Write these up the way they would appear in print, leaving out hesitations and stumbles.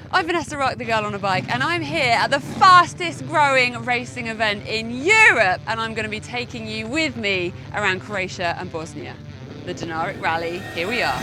I'm Vanessa Rock, the girl on a bike, and I'm here at the fastest growing racing event in Europe, and I'm going to be taking you with me around Croatia and Bosnia. The Dinaric Rally, here we are.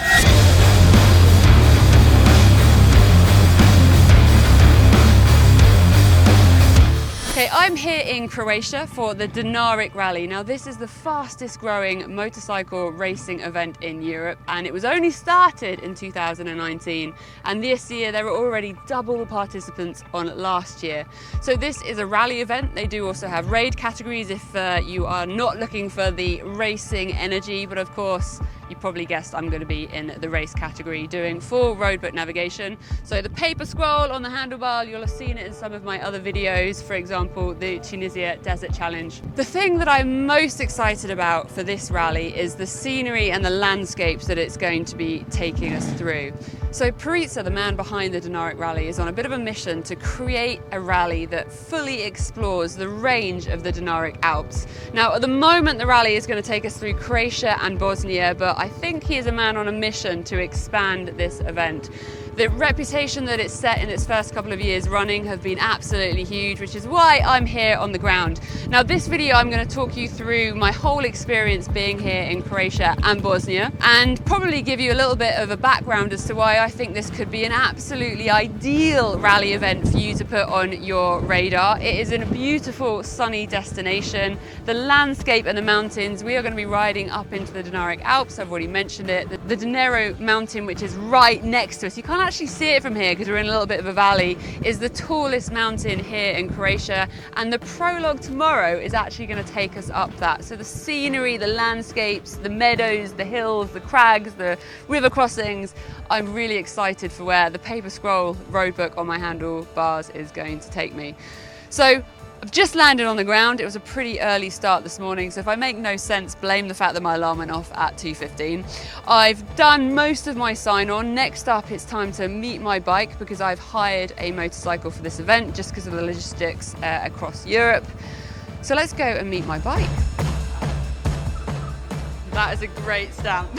Okay, I'm here in Croatia for the Dinaric Rally. Now this is the fastest growing motorcycle racing event in Europe, and it was only started in 2019, and this year there were already double the participants on last year. So this is a rally event. They do also have raid categories if you are not looking for the racing energy, but of course you probably guessed I'm going to be in the race category doing full roadbook navigation. So the paper scroll on the handlebar, you'll have seen it in some of my other videos, for example the Tunisia Desert Challenge. The thing that I'm most excited about for this rally is the scenery and the landscapes that it's going to be taking us through. So Prologue, the man behind the Dinaric Rally, is on a bit of a mission to create a rally that fully explores the range of the Dinaric Alps. Now at the moment the rally is going to take us through Croatia and Bosnia, but I think he is a man on a mission to expand this event. The reputation that it's set in its first couple of years running have been absolutely huge, which is why I'm here on the ground. Now this video I'm going to talk you through my whole experience being here in Croatia and Bosnia, and probably give you a little bit of a background as to why I think this could be an absolutely ideal rally event for you to put on your radar. It is in a beautiful sunny destination. The landscape and the mountains, we are going to be riding up into the Dinaric Alps. I've already mentioned it. The Dinero mountain, which is right next to us, you can't actually see it from here because we're in a little bit of a valley, is the tallest mountain here in Croatia, and the Prologue tomorrow is actually going to take us up that. So the scenery, the landscapes, the meadows, the hills, the crags, the river crossings, I'm really excited for where the paper scroll roadbook on my handlebars is going to take me. So I've just landed on the ground. It was a pretty early start this morning, so if I make no sense, blame the fact that my alarm went off at 2:15. I've done most of my sign-on. Next up, it's time to meet my bike because I've hired a motorcycle for this event just because of the logistics across Europe. So let's go and meet my bike. That is a great stamp.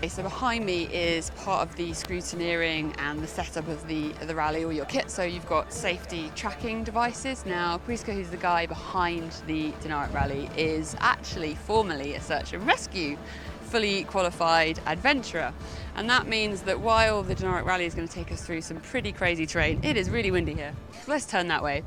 So behind me is part of the scrutineering and the setup of the rally, all your kit. So you've got safety tracking devices. Now Prologue, who's the guy behind the Dinaric Rally, is actually formerly a search and rescue fully qualified adventurer, and that means that while the Dinaric Rally is going to take us through some pretty crazy terrain, it is really windy here. Let's turn that way.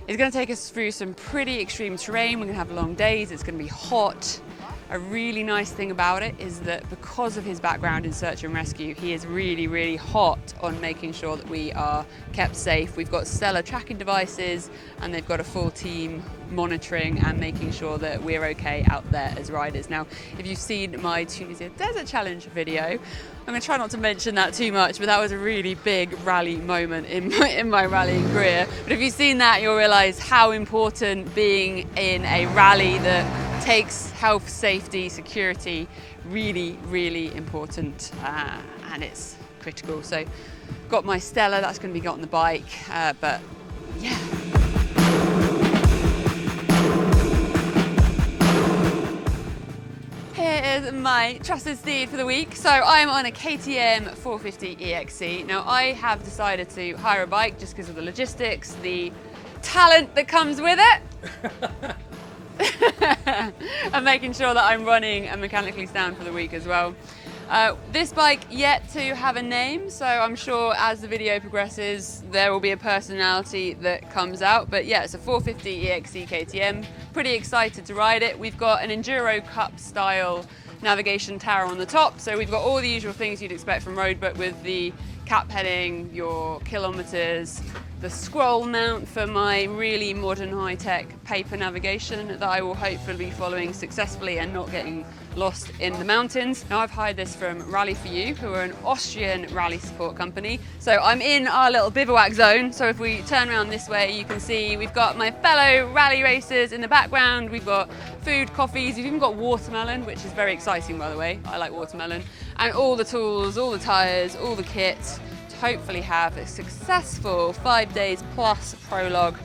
It's going to take us through some pretty extreme terrain. We're going to have long days. It's going to be hot. A really nice thing about it is that because of his background in search and rescue, he is really, really hot on making sure that we are kept safe. We've got stellar tracking devices, and they've got a full team monitoring and making sure that we're okay out there as riders. Now, if you've seen my Tunisia Desert Challenge video, I'm going to try not to mention that too much, but that was a really big rally moment in my rallying career. But if you've seen that, you'll realise how important being in a rally that takes health, safety, security really, really important, and it's critical. So got my Stella, that's going to be got on the bike, but yeah. Here is my trusted steed for the week. So I'm on a KTM 450 EXC. Now I have decided to hire a bike just because of the logistics, the talent that comes with it. And making sure that I'm running and mechanically sound for the week as well. This bike yet to have a name, so I'm sure as the video progresses there will be a personality that comes out, but yeah, it's a 450 EXC KTM. Pretty excited to ride it. We've got an Enduro Cup style navigation tower on the top, so we've got all the usual things you'd expect from roadbook with the cap heading, your kilometers, the scroll mount for my really modern high-tech paper navigation that I will hopefully be following successfully and not getting lost in the mountains. Now I've hired this from Rally For You, who are an Austrian rally support company. So I'm in our little bivouac zone. So if we turn around this way, you can see we've got my fellow rally racers in the background. We've got food, coffees, we've even got watermelon, which is very exciting, by the way. I like watermelon. And all the tools, all the tyres, all the kit, hopefully have a successful 5 days plus Prologue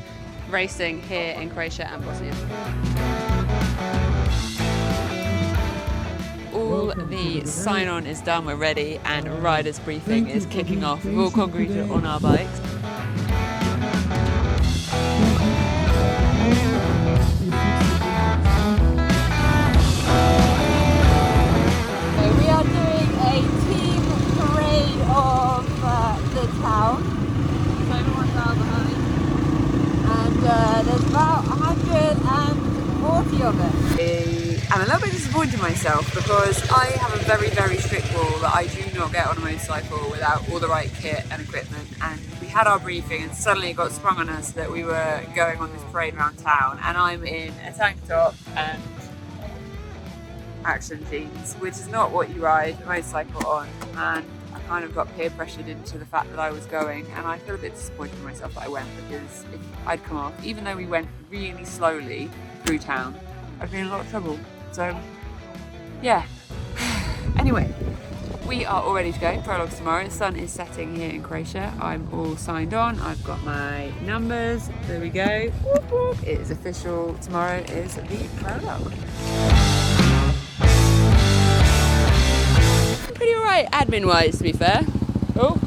racing here in Croatia and Bosnia. All the sign-on is done, we're ready, and riders briefing is kicking off. We've all congregated on our bikes. So we are doing a team parade of the town. So everyone's out behind. And there's about 140 of it. I'm a little bit disappointed in myself because I have a very, very strict rule that I do not get on a motorcycle without all the right kit and equipment. And we had our briefing and suddenly it got sprung on us that we were going on this parade around town, and I'm in a tank top and action jeans, which is not what you ride a motorcycle on. And I kind of got peer pressured into the fact that I was going, and I feel a bit disappointed in myself that I went, because if I'd come off, even though we went really slowly through town, I'd be in a lot of trouble. So, yeah. Anyway, we are all ready to go. Prologue tomorrow. The sun is setting here in Croatia. I'm all signed on. I've got my numbers. There we go. Whoop, whoop. It is official. Tomorrow is the prologue. Pretty alright admin-wise, to be fair. Oh,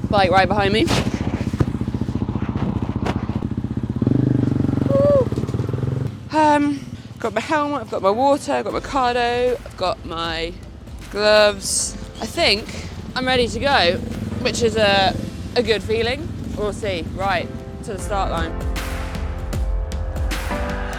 bike right behind me. Got my helmet, I've got my water, I've got my cardo, I've got my gloves. I think I'm ready to go, which is a good feeling. We'll see. Right, to the start line.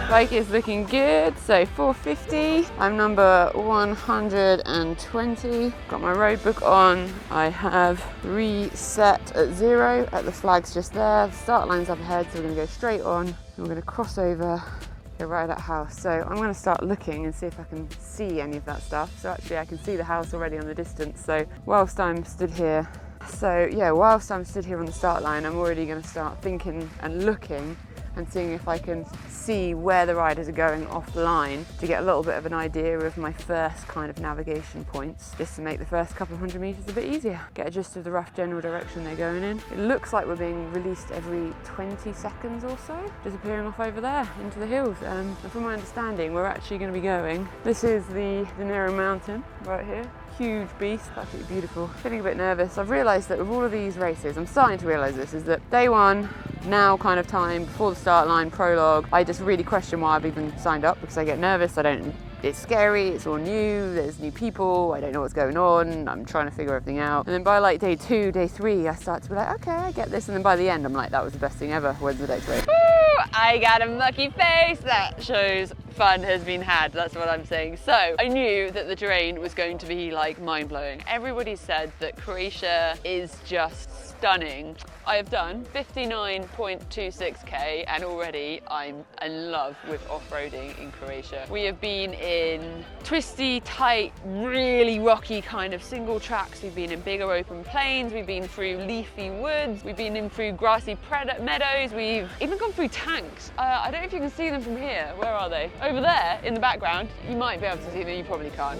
Bike is looking good, so 450. I'm number 120. Got my road book on. I have reset at 0 at the flags just there. The start line's up ahead, so we're gonna go straight on. And we're gonna cross over, go right at house. So I'm going to start looking and see if I can see any of that stuff. So actually I can see the house already on the distance. So whilst I'm stood here, whilst I'm stood here on the start line, I'm already going to start thinking and looking and seeing if I can see where the riders are going offline to get a little bit of an idea of my first kind of navigation points, just to make the first couple of 100 metres a bit easier. Get a gist of the rough general direction they're going in. It looks like we're being released every 20 seconds or so, disappearing off over there into the hills. And from my understanding, we're actually going to be going. This is the Dinaric Mountain right here. Huge beast, absolutely beautiful. Feeling a bit nervous. I've realised that with all of these races, I'm starting to realise this, is that day one, now kind of time, before the start line, prologue, I just really question why I've even signed up, because I get nervous, it's scary, it's all new, there's new people, I don't know what's going on, I'm trying to figure everything out. And then by like day 2, day 3, I start to be like, okay, I get this. And then by the end, I'm like, that was the best thing ever. When's the next race? Woo! I got a mucky face. That shows fun has been had, that's what I'm saying. So I knew that the terrain was going to be like mind-blowing. Everybody said that Croatia is just stunning. I have done 59.26k and already I'm in love with off-roading in Croatia. We have been in twisty, tight, really rocky kind of single tracks. We've been in bigger open plains. We've been through leafy woods. We've been in through grassy meadows. We've even gone through tanks. I don't know if you can see them from here. Where are they? Over there in the background. You might be able to see them, you probably can't.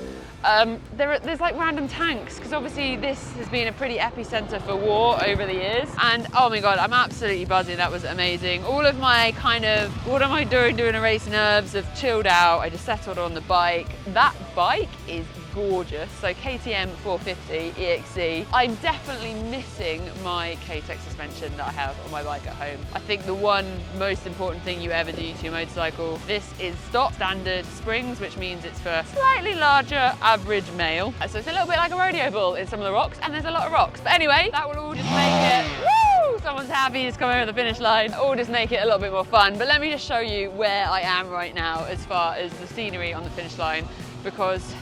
There's like random tanks, because obviously this has been a pretty epicenter for war over the years. And oh my God, I'm absolutely buzzing. That was amazing. All of my kind of, what am I doing a race nerves have chilled out. I just settled on the bike. That bike is gorgeous. So KTM 450 EXC. I'm definitely missing my KTM suspension that I have on my bike at home. I think the one most important thing you ever do to your motorcycle, this is stock standard springs, which means it's for slightly larger average male. So it's a little bit like a rodeo bull in some of the rocks, and there's a lot of rocks. But anyway, that will all just make it, woo! Someone's happy, he's come over the finish line. All just make it a little bit more fun. But let me just show you where I am right now as far as the scenery on the finish line, because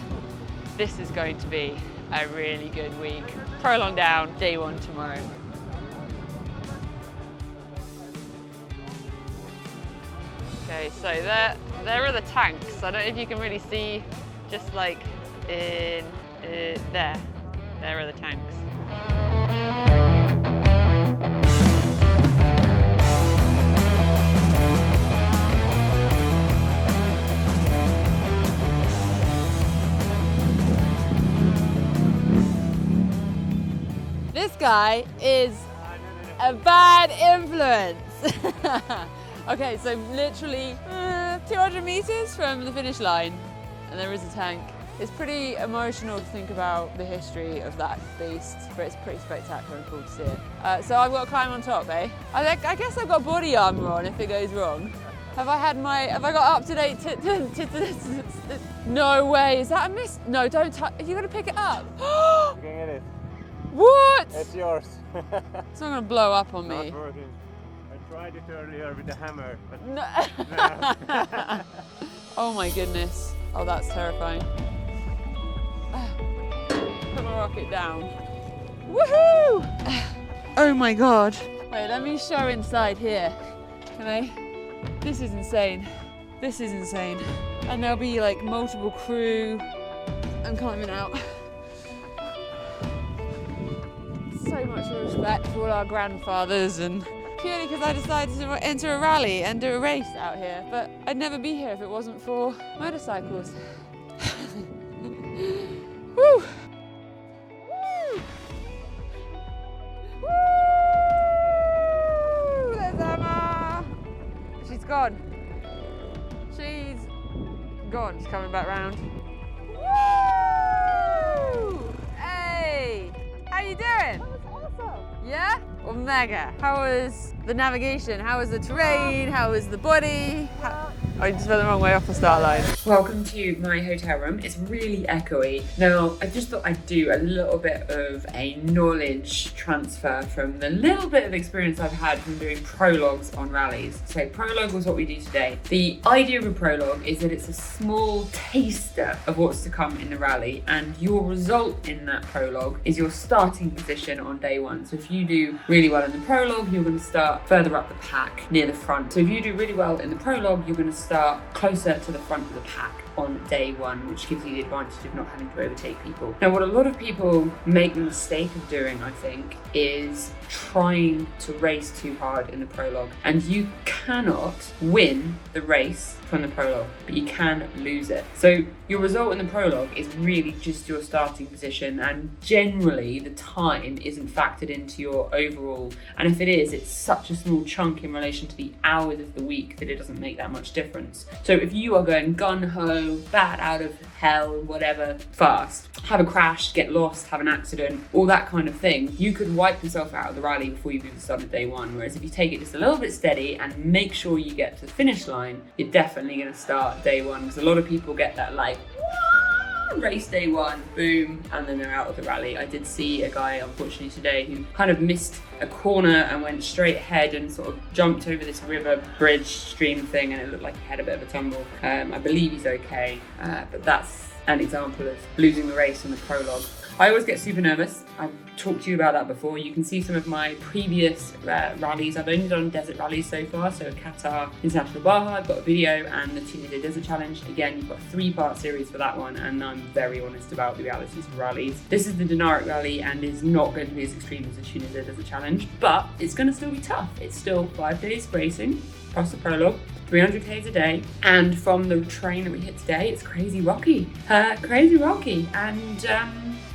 this is going to be a really good week. Prologue down, day 1 tomorrow. Okay, so there are the tanks. I don't know if you can really see, just like in there. There are the tanks. This guy is a bad influence. Okay, so literally 200 meters from the finish line, and there is a tank. It's pretty emotional to think about the history of that beast, but it's pretty spectacular and cool to see it. So I've got to climb on top, eh? I guess I've got body armour on if it goes wrong. Have I got up to date no way, is that a miss? No, don't touch, are you going to pick it up? You can get it. What? It's yours. It's not going to blow up on me. Not working. I tried it earlier with the hammer, but no. Oh my goodness. Oh, that's terrifying. Put my rocket down. Woohoo! Oh my god. Wait, let me show inside here. Can I? This is insane. This is insane. And there'll be like multiple crew. I'm climbing out. So much respect for all our grandfathers, and purely because I decided to enter a rally and do a race out here, but I'd never be here if it wasn't for motorcycles. Woo! Woo! Woo! There's Emma! She's gone. She's gone. She's coming back round. Woo! Hey! How you doing? That was awesome. Yeah? Well, mega. How was the navigation? How was the terrain? How was the body? I just went the wrong way off the start line. Welcome to my hotel room. It's really echoey. Now, I just thought I'd do a little bit of a knowledge transfer from the little bit of experience I've had from doing prologues on rallies. So prologue was what we do today. The idea of a prologue is that it's a small taster of what's to come in the rally, and your result in that prologue is your starting position on day one. So if you do really well in the prologue, you're going to start further up the pack near the front. So if you do really well in the prologue, you're going to start closer to the front of the pack on day one, which gives you the advantage of not having to overtake people. Now, what a lot of people make the mistake of doing, I think, is trying to race too hard in the prologue. And you cannot win the race from the prologue, but you can lose it. So your result in the prologue is really just your starting position, and generally the time isn't factored into your overall. And if it is, it's such a small chunk in relation to the hours of the week that it doesn't make that much difference. So if you are going gun-ho, bat out of hell, whatever, fast, have a crash, get lost, have an accident, all that kind of thing, you could wipe yourself out of the rally before you've even started day one. Whereas if you take it just a little bit steady and make sure you get to the finish line, you're definitely going to start day one. Because a lot of people get that like, race day one, boom, and then they're out of the rally. I did see a guy, unfortunately today, who kind of missed a corner and went straight ahead and sort of jumped over this river bridge stream thing, and it looked like he had a bit of a tumble. I believe he's okay, but that's an example of losing the race in the prologue. I always get super nervous. I've talked to you about that before. You can see some of my previous rallies. I've only done desert rallies so far, so Qatar, International Baja, I've got a video, and the Tunisia Desert Challenge. Again, you've got a 3-part series for that one, and I'm very honest about the realities of rallies. This is the Dinaric Rally and is not going to be as extreme as the Tunisia Desert Challenge, but it's going to still be tough. It's still 5 days racing, plus the prologue, 300 k's a day, and from the train that we hit today, it's crazy rocky, and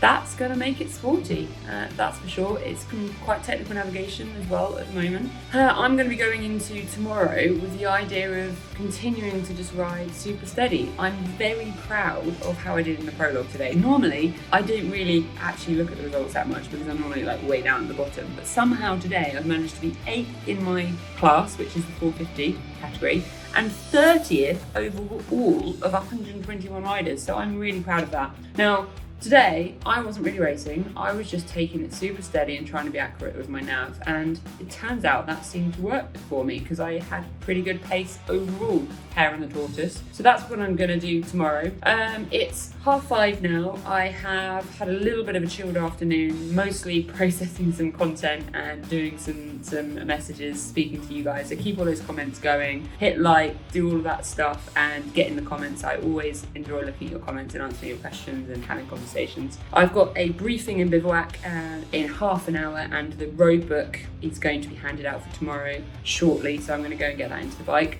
that's going to make it sporty, that's for sure. It's quite technical navigation as well at the moment. I'm going to be going into tomorrow with the idea of continuing to just ride super steady. I'm very proud of how I did in the prologue today. Normally, I don't really actually look at the results that much because I'm normally like way down at the bottom, but somehow today I've managed to be 8th in my class, which is the 450 category, and 30th overall of 121 riders, so I'm really proud of that. Now, today, I wasn't really racing, I was just taking it super steady and trying to be accurate with my nav, and it turns out that seemed to work for me because I had pretty good pace overall, hare and the tortoise. So that's what I'm going to do tomorrow. It's 5:30 now. I have had a little bit of a chilled afternoon, mostly processing some content and doing some messages, speaking to you guys. So keep all those comments going, hit like, do all of that stuff, and get in the comments. I always enjoy looking at your comments and answering your questions and having conversations. I've got a briefing in bivouac in half an hour, and the road book is going to be handed out for tomorrow shortly, so I'm going to go and get that into the bike.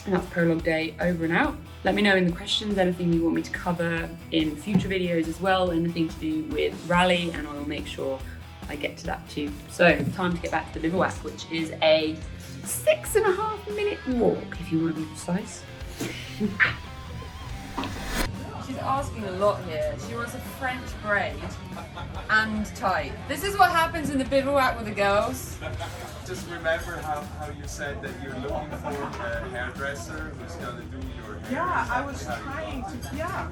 And that's prologue day over and out. Let me know in the questions anything you want me to cover in future videos as well, anything to do with rally, and I will make sure I get to that too. So time to get back to the bivouac, which is a 6.5 minute walk if you want to be precise. She's asking a lot here. She wants a French braid and tight. This is what happens in the bivouac with the girls. Just remember how you said that you're looking for a hairdresser who's going to do your hair. Yeah, I was trying to, yeah.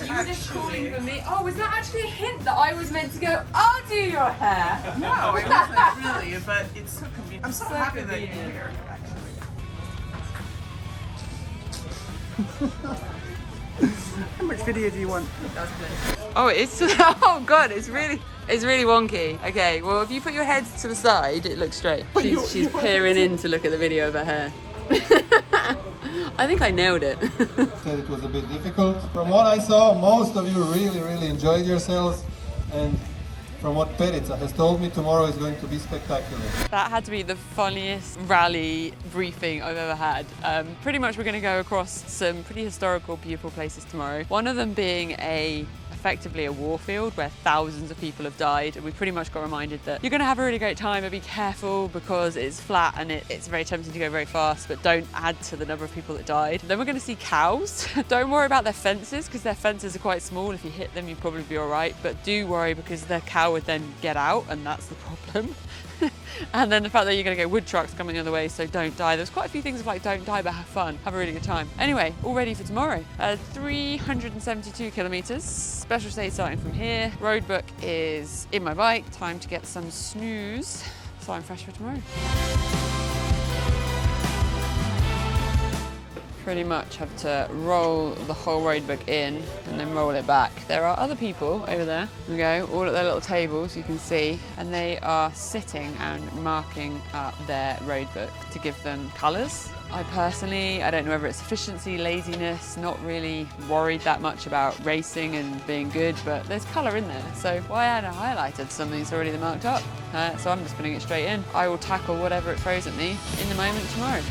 You were just calling for me. Oh, was that actually a hint that I was meant to go, I'll do your hair? No, it wasn't really, but it's so convenient. I'm so happy that you're here, actually. How much video do you want? Oh, it's oh god, it's really wonky. Okay, well if you put your head to the side, it looks straight. She's peering in to look at the video of her hair. I think I nailed it. Said it was a bit difficult. From what I saw, most of you really enjoyed yourselves, and from what Perica has told me, tomorrow is going to be spectacular. That had to be the funniest rally briefing I've ever had. Pretty much we're going to go across some pretty historical, beautiful places tomorrow. One of them being effectively a warfield where thousands of people have died, and we pretty much got reminded that you're going to have a really great time, but be careful because it's flat and it's very tempting to go very fast, but don't add to the number of people that died. Then we're going to see cows. Don't worry about their fences because their fences are quite small. If you hit them, you'd probably be all right, but do worry because the cow would then get out, and that's the problem. And then the fact that you're going to get wood trucks coming the other way, so don't die. There's quite a few things of like don't die, but have fun, have a really good time. Anyway, all ready for tomorrow. 372 kilometers, special stage starting from here. Road book is in my bike. Time to get some snooze, so I'm fresh for tomorrow. Pretty much have to roll the whole road book in and then roll it back. There are other people over there, we go, all at their little tables you can see, and they are sitting and marking up their road book to give them colours. I don't know whether it's efficiency, laziness, not really worried that much about racing and being good, but there's colour in there. So why add a highlight of something that's already marked up? So I'm just putting it straight in. I will tackle whatever it throws at me in the moment tomorrow.